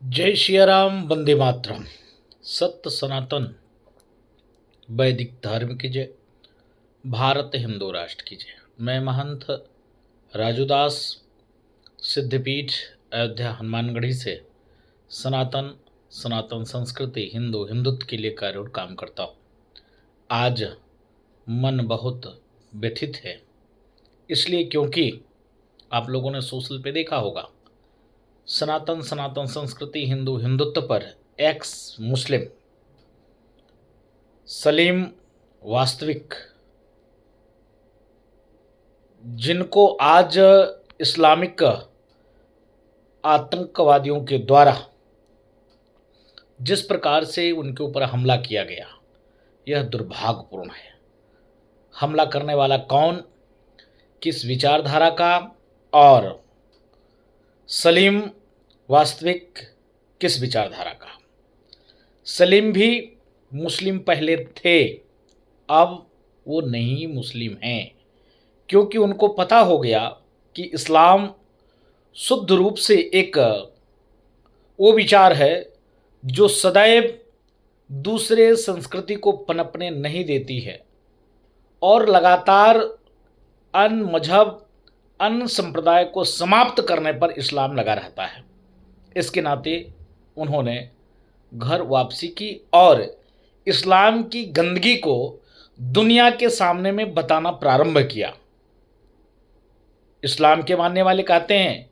जय सिया राम, वंदे मातरम। सत्य सनातन वैदिक धर्म की जय। भारत हिंदू राष्ट्र की जय। मैं महंत राजूदास सिद्धपीठ अयोध्या हनुमानगढ़ी से सनातन सनातन संस्कृति हिंदुत्व के लिए कार्य और काम करता हूँ। आज मन बहुत व्यथित है, इसलिए क्योंकि आप लोगों ने सोशल पे देखा होगा, सनातन सनातन संस्कृति हिंदुत्व पर एक्स मुस्लिम सलीम वास्तविक, जिनको आज इस्लामिक आतंकवादियों के द्वारा जिस प्रकार से उनके ऊपर हमला किया गया, यह दुर्भाग्यपूर्ण है। हमला करने वाला कौन, किस विचारधारा का, और सलीम वास्तविक किस विचारधारा का। सलीम भी मुस्लिम पहले थे, अब वो नहीं मुस्लिम हैं, क्योंकि उनको पता हो गया कि इस्लाम शुद्ध रूप से एक वो विचार है जो सदैव दूसरे संस्कृति को पनपने नहीं देती है और लगातार अन्य मजहब अन्य संप्रदाय को समाप्त करने पर इस्लाम लगा रहता है। इसके नाते उन्होंने घर वापसी की और इस्लाम की गंदगी को दुनिया के सामने में बताना प्रारंभ किया। इस्लाम के मानने वाले कहते हैं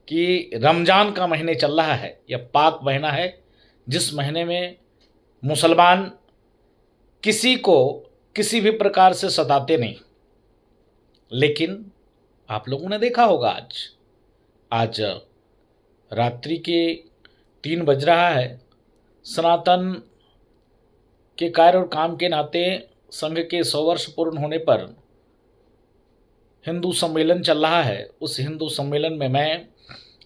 कि रमज़ान का महीने चल रहा है, यह पाक महीना है जिस महीने में मुसलमान किसी को किसी भी प्रकार से सताते नहीं। लेकिन आप लोगों ने देखा होगा, आज रात्रि के 3 बज रहा है। सनातन के कार्य और काम के नाते संघ के 100 वर्ष पूर्ण होने पर हिंदू सम्मेलन चल रहा है। उस हिंदू सम्मेलन में मैं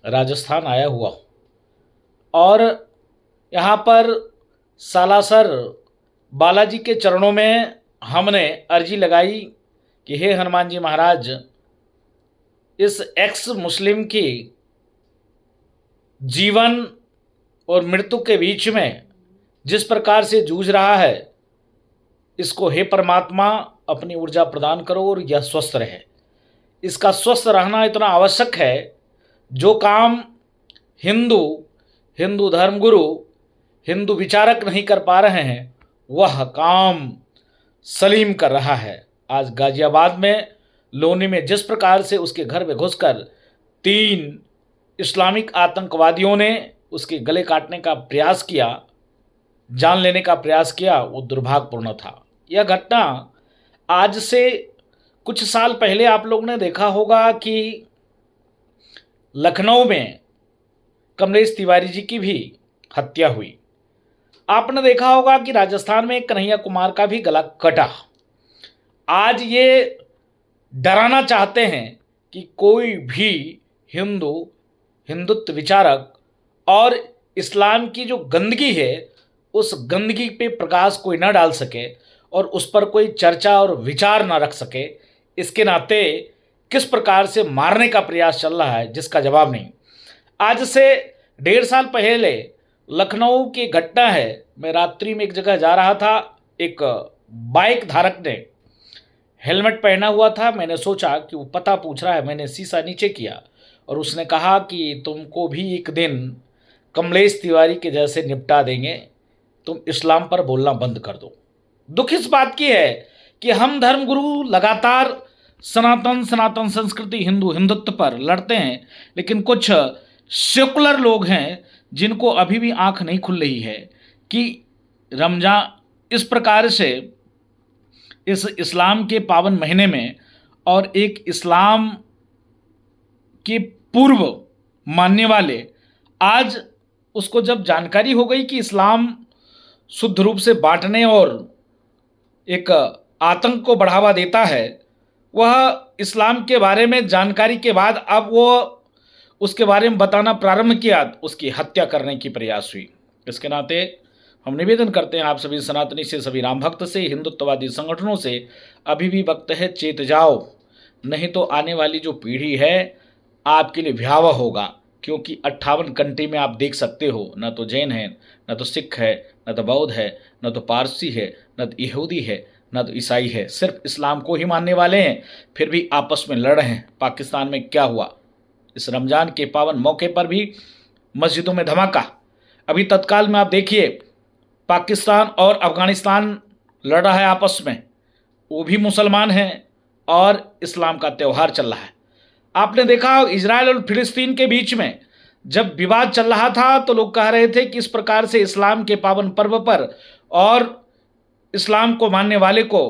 राजस्थान आया हुआ हूँ और यहाँ पर सालासर बालाजी के चरणों में हमने अर्जी लगाई कि हे हनुमान जी महाराज, इस एक्स मुस्लिम की जीवन और मृत्यु के बीच में जिस प्रकार से जूझ रहा है, इसको हे परमात्मा अपनी ऊर्जा प्रदान करो और यह स्वस्थ रहे। इसका स्वस्थ रहना इतना आवश्यक है, जो काम हिंदू धर्मगुरु हिंदू विचारक नहीं कर पा रहे हैं, वह काम सलीम कर रहा है। आज गाजियाबाद में लोनी में जिस प्रकार से उसके घर में घुसकर 3 इस्लामिक आतंकवादियों ने उसके गले काटने का प्रयास किया, जान लेने का प्रयास किया, वो दुर्भाग्यपूर्ण था। यह घटना आज से कुछ साल पहले आप लोगों ने देखा होगा कि लखनऊ में कमलेश तिवारी जी की भी हत्या हुई। आपने देखा होगा कि राजस्थान में कन्हैया कुमार का भी गला कटा। आज ये डराना चाहते हैं कि कोई भी हिंदुत्व विचारक और इस्लाम की जो गंदगी है, उस गंदगी पे प्रकाश कोई ना डाल सके और उस पर कोई चर्चा और विचार ना रख सके। इसके नाते किस प्रकार से मारने का प्रयास चल रहा है, जिसका जवाब नहीं। आज से 1.5 साल पहले लखनऊ की घटना है। मैं रात्रि में एक जगह जा रहा था, एक बाइक धारक ने हेलमेट पहना हुआ था। मैंने सोचा कि वो पता पूछ रहा है, मैंने शीशा नीचे किया और उसने कहा कि तुमको भी एक दिन कमलेश तिवारी के जैसे निपटा देंगे, तुम इस्लाम पर बोलना बंद कर दो। दुख इस बात की है कि हम धर्मगुरु लगातार सनातन संस्कृति हिंदुत्व पर लड़ते हैं, लेकिन कुछ सेकुलर लोग हैं जिनको अभी भी आंख नहीं खुल रही है कि रमजान इस प्रकार से इस इस्लाम के पावन महीने में और एक इस्लाम के पूर्व मानने वाले, आज उसको जब जानकारी हो गई कि इस्लाम शुद्ध रूप से बांटने और एक आतंक को बढ़ावा देता है, वह इस्लाम के बारे में जानकारी के बाद अब वो उसके बारे में बताना प्रारंभ किया, उसकी हत्या करने की प्रयास हुई। इसके नाते हम निवेदन करते हैं आप सभी सनातनी से, सभी राम भक्त से, हिंदुत्ववादी संगठनों से, अभी भी वक्त है, चेत जाओ, नहीं तो आने वाली जो पीढ़ी है आपके लिए भयावह होगा। क्योंकि 58 कंट्री में आप देख सकते हो, ना तो जैन है, ना तो सिख है, ना तो बौद्ध है, ना तो पारसी है, ना तो यहूदी है, ना तो ईसाई है, सिर्फ इस्लाम को ही मानने वाले हैं, फिर भी आपस में लड़ रहे हैं। पाकिस्तान में क्या हुआ, इस रमज़ान के पावन मौके पर भी मस्जिदों में धमाका। अभी तत्काल में आप देखिए, पाकिस्तान और अफगानिस्तान लड़ रहा है आपस में, वो भी मुसलमान हैं और इस्लाम का त्यौहार चल रहा है। आपने देखा इजराइल और फिलिस्तीन के बीच में जब विवाद चल रहा था तो लोग कह रहे थे कि इस प्रकार से इस्लाम के पावन पर्व पर और इस्लाम को मानने वाले को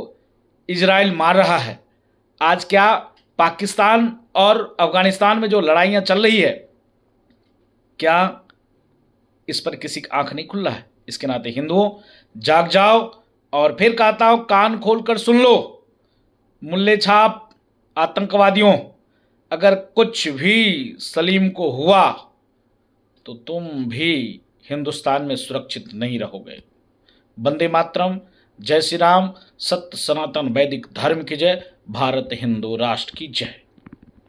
इजराइल मार रहा है। आज क्या पाकिस्तान और अफगानिस्तान में जो लड़ाइयाँ चल रही है, क्या इस पर किसी का आंख नहीं खुल रहा है? इसके नाते हिंदुओं जाग जाओ और फिर कहता हूं कान खोलकर सुन लो, मुल्ले छाप आतंकवादियों, अगर कुछ भी सलीम को हुआ तो तुम भी हिंदुस्तान में सुरक्षित नहीं रहोगे। वंदे मातरम, जय श्री राम, सत्य सनातन वैदिक धर्म की जय, भारत हिंदू राष्ट्र की जय।